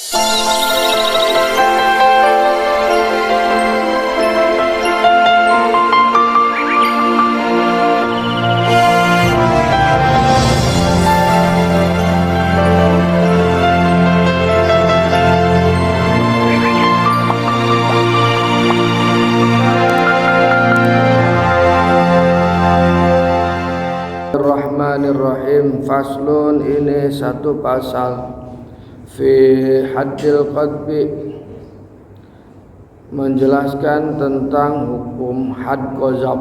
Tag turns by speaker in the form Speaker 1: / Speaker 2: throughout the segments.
Speaker 1: Bismillahirrahmanirrahim. Faslun, ini satu pasal fi haddil qadfi, menjelaskan tentang hukum had qazaf.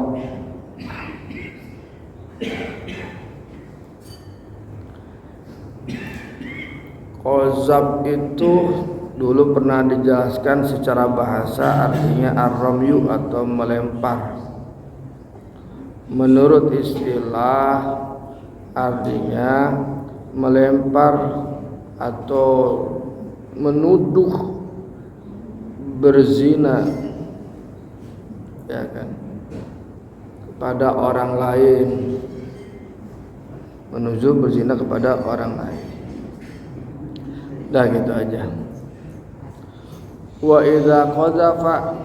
Speaker 1: Qazaf itu dulu pernah dijelaskan secara bahasa, artinya ar-ramyu atau melempar. Menurut istilah artinya melempar atau menuduh berzina, ya kan, kepada orang lain, menuduh berzina kepada orang lain. Dah gitu aja. Wa idza qadhafa,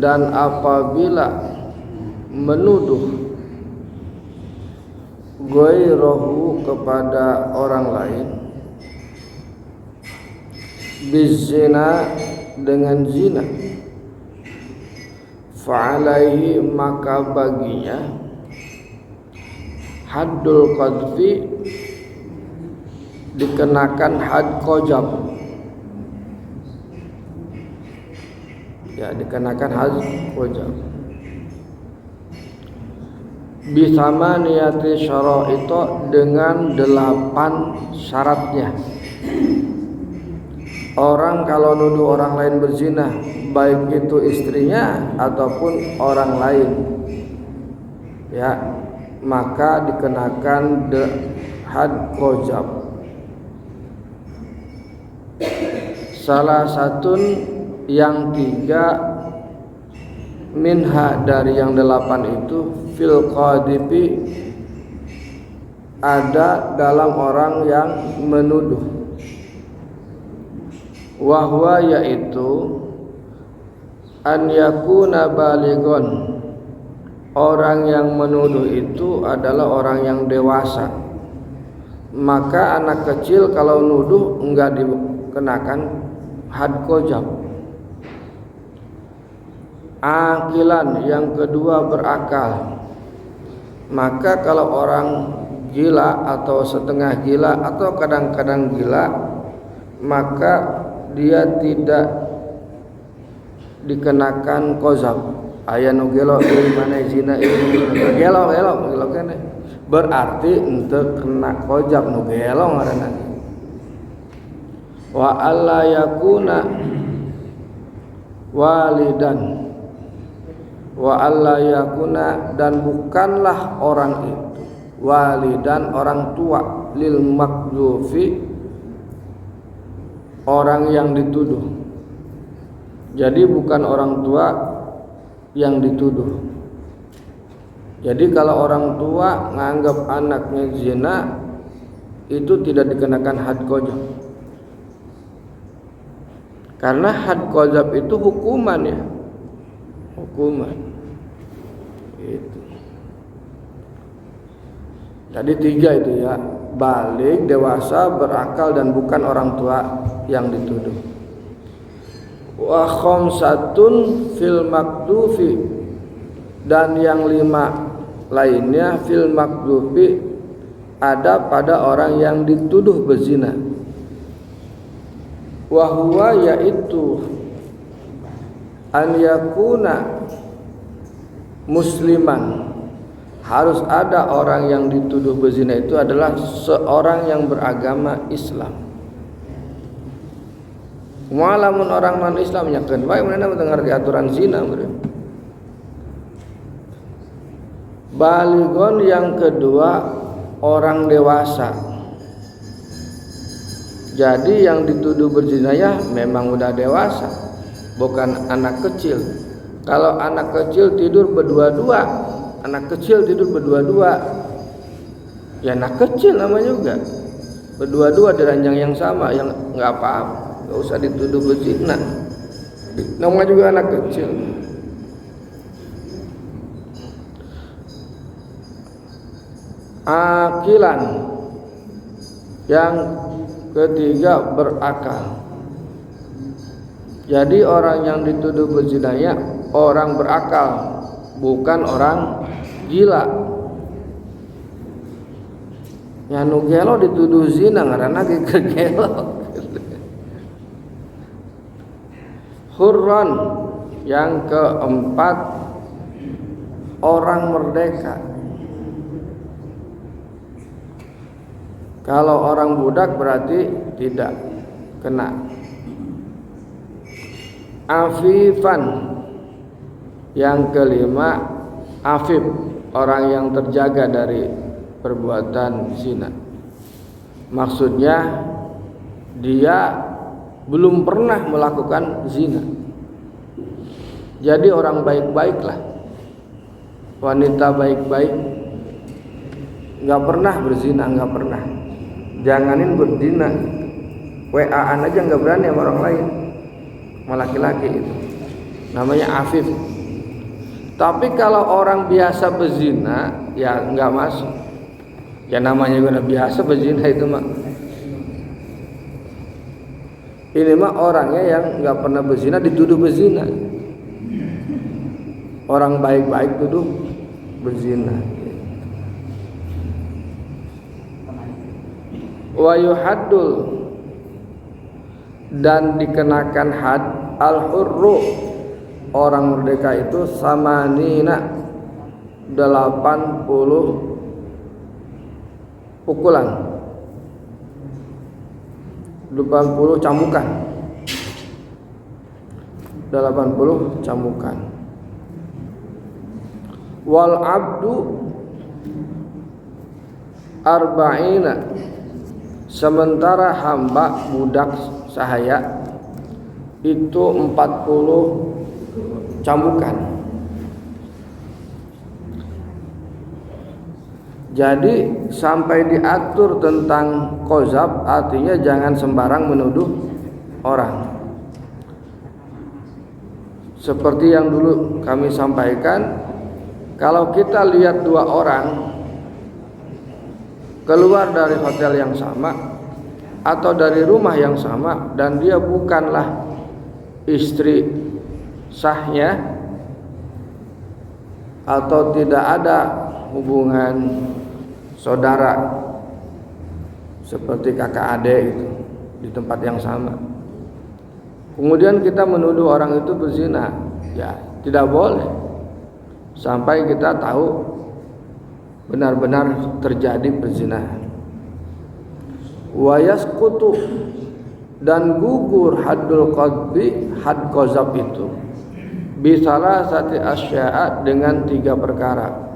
Speaker 1: dan apabila menuduh ghairahu kepada orang lain, bizina, dengan zina, fa'alaihi, maka baginya haddul qadfi, dikenakan had qazaf, ya, dikenakan had qazaf bisama niyati syara'ita, dengan 8 syaratnya. Orang kalau nuduh orang lain berzina, baik itu istrinya ataupun orang lain, ya, maka dikenakan had qazaf. Salah satu yang 3 minha, dari yang 8 itu, fil qadifi, ada dalam orang yang menuduh, wahwa, yaitu an yakuna baligon, orang yang menuduh itu adalah orang yang dewasa. Maka anak kecil kalau nuduh enggak dikenakan had qazaf. Akilan, yang kedua berakal. Maka kalau orang gila atau setengah gila atau kadang-kadang gila, maka dia tidak dikenakan qazaf. Aya nu gelo ieu mana zina ieu gelo kene, berarti henteu kena qazaf nu gelo ngaranna. Wa alla yakuna walidan, wa alla yakuna, dan bukanlah orang itu walidan, orang tua, lil makdhufi, orang yang dituduh. Jadi bukan orang tua yang dituduh. Jadi kalau orang tua nganggap anaknya zina, itu tidak dikenakan had qazaf. Karena had qazaf itu hukuman, ya, hukuman itu. Jadi 3 itu, ya, balik, dewasa, berakal, dan bukan orang tua yang dituduh. Wa khamsatun fil makdufi, dan yang 5 lainnya fil makdufi, ada pada orang yang dituduh berzina. Wa huwa, yaitu an yakuna musliman, harus ada orang yang dituduh berzina itu adalah seorang yang beragama Islam. Walaupun orang non Islam nyakeun bae mana mendengar aturan zina meureun. Baligon, yang kedua orang dewasa. Jadi yang dituduh berzina ya memang udah dewasa, bukan anak kecil. Kalau anak kecil tidur berdua-dua, ya anak kecil namanya juga, berdua-dua di ranjang yang sama, yang nggak apa-apa, nggak usah dituduh berzina. Namanya juga anak kecil. Akilan, yang ketiga berakal. Jadi orang yang dituduh berzinanya orang berakal, bukan orang gila. Yang nu gelo dituduh zina ngaranna ge gelo. Hurran, yang keempat orang merdeka. Kalau orang budak berarti tidak kena. Afifan, yang kelima afif, orang yang terjaga dari perbuatan zina. Maksudnya dia belum pernah melakukan zina. Jadi orang baik-baiklah, wanita baik-baik, nggak pernah berzina, nggak pernah. Janganin berzina, WA-an aja nggak berani sama orang lain, sama laki-laki itu. Namanya afif. Tapi kalau orang biasa berzina, ya nggak masuk. Ya namanya juga biasa berzina itu mah. Ini mah orangnya yang nggak pernah berzina dituduh berzina. Orang baik-baik tuduh berzina. Wa yuhaddul, dan dikenakan had al-hurru, orang merdeka itu samanina 80 pukulan, 80 cambukan, 80 cambukan. Wal abdu arba'ina, sementara hamba budak sahaya itu 40 cambukan. Jadi sampai diatur tentang qazab, artinya jangan sembarang menuduh orang. Seperti yang dulu kami sampaikan, kalau kita lihat dua orang keluar dari hotel yang sama atau dari rumah yang sama dan dia bukanlah istri sahnya atau tidak ada hubungan saudara seperti kakak adik itu di tempat yang sama, kemudian kita menuduh orang itu berzina, ya tidak boleh sampai kita tahu benar-benar terjadi perzinahan. Wa yasqutu, dan gugur haddul qadbi, had qazab itu bisalah sati asya'a, dengan 3 perkara.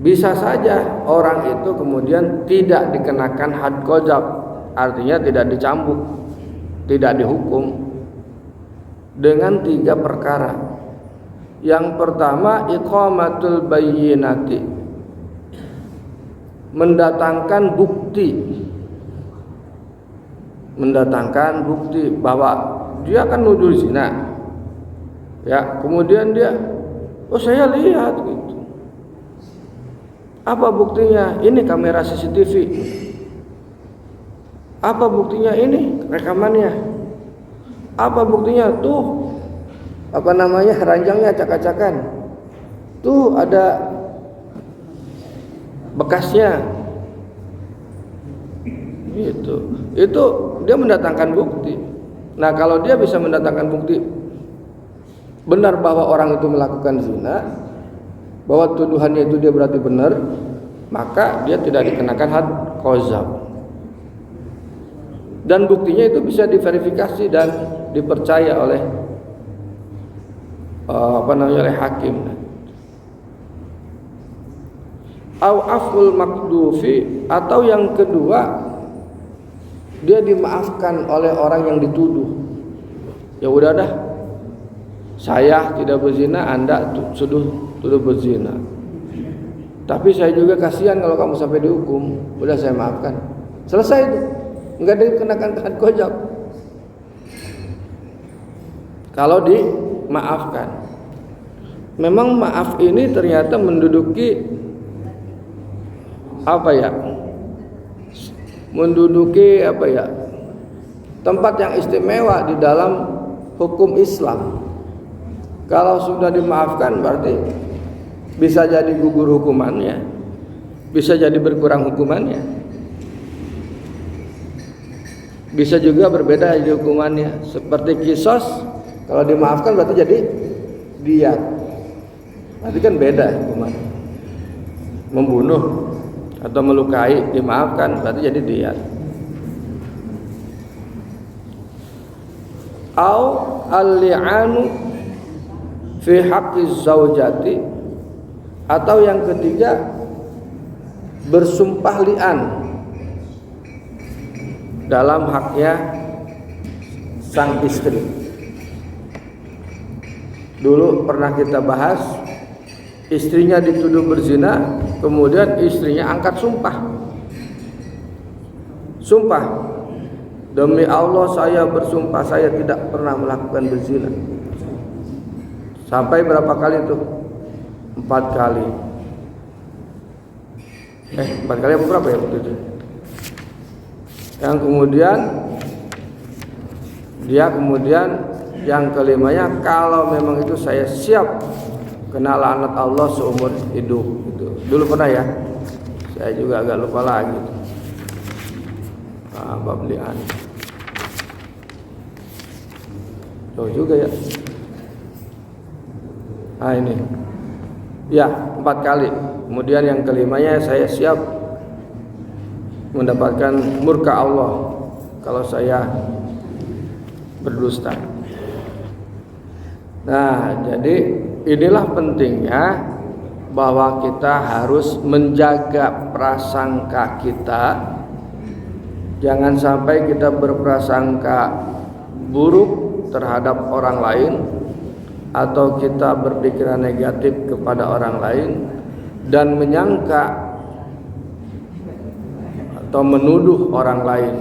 Speaker 1: Bisa saja orang itu kemudian tidak dikenakan had qazab, artinya tidak dicambuk, tidak dihukum, dengan 3 perkara. Yang pertama iqamatul bayyinati, mendatangkan bukti bahwa dia akan nuduh zina. Ya, kemudian dia, oh saya lihat gitu. Apa buktinya? Ini kamera CCTV. Apa buktinya? Ini rekamannya. Apa buktinya? Tuh, apa namanya, ranjangnya acak-acakan. Tuh ada bekasnya. Gitu. Itu dia mendatangkan bukti. Nah, kalau dia bisa mendatangkan bukti benar bahwa orang itu melakukan zina, bahwa tuduhannya itu dia berarti benar, maka dia tidak dikenakan had qazab. Dan buktinya itu bisa diverifikasi dan dipercaya oleh oleh hakim. Au aful makdufi, atau yang kedua dia dimaafkan oleh orang yang dituduh. Ya udah dah, saya tidak berzina, Anda tuduh berzina. Tapi saya juga kasihan kalau kamu sampai dihukum. Udah saya maafkan. Selesai itu. enggak dikenakan had qadzaf. Kalau dimaafkan. Memang maaf ini ternyata menduduki tempat yang istimewa di dalam hukum Islam. Kalau sudah dimaafkan berarti bisa jadi gugur hukumannya, bisa jadi berkurang hukumannya, bisa juga berbeda jadi hukumannya. Seperti kisos, kalau dimaafkan berarti jadi diyat. Berarti kan beda hukumannya. Membunuh atau melukai dimaafkan berarti jadi diyat. Au al-li'anu fi haqqi zaujati, atau yang ketiga bersumpah li'an dalam haknya sang istri. Dulu pernah kita bahas, istrinya dituduh berzina, kemudian istrinya angkat sumpah. Sumpah, demi Allah saya bersumpah saya tidak pernah melakukan berzina. Sampai berapa kali tuh? 4 kali. 4 kali apa berapa ya waktu itu? Yang kemudian dia yang kelimanya, kalau memang itu saya siap kena laknat Allah seumur hidup gitu. Dulu pernah ya. Saya juga agak lupa lagi. Bab li'an. Jauh juga ya. Ini. Ya, 4 kali. Kemudian yang kelimanya, saya siap mendapatkan murka Allah kalau saya berdusta. Nah, jadi inilah pentingnya bahwa kita harus menjaga prasangka kita. Jangan sampai kita berprasangka buruk terhadap orang lain, atau kita berpikiran negatif kepada orang lain dan menyangka atau menuduh orang lain.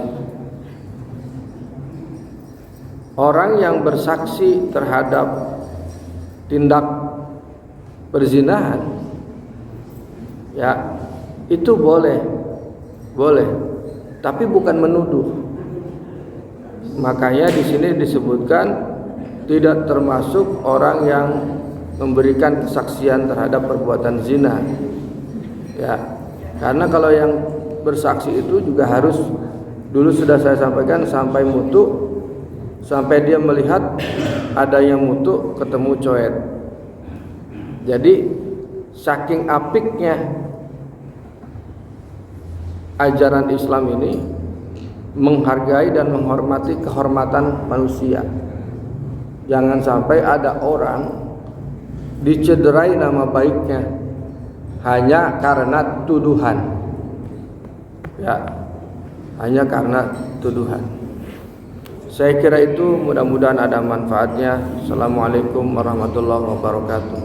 Speaker 1: Orang yang bersaksi terhadap tindak perzinahan, ya itu boleh, tapi bukan menuduh. Makanya di sini disebutkan tidak termasuk orang yang memberikan kesaksian terhadap perbuatan zina. Ya, karena kalau yang bersaksi itu juga harus, dulu sudah saya sampaikan, sampai mutu, sampai dia melihat ada yang mutu ketemu coet. Jadi saking apiknya ajaran Islam ini menghargai dan menghormati kehormatan manusia. Jangan sampai ada orang dicederai nama baiknya hanya karena tuduhan. Ya, hanya karena tuduhan. Saya kira itu, mudah-mudahan ada manfaatnya. Assalamualaikum warahmatullahi wabarakatuh.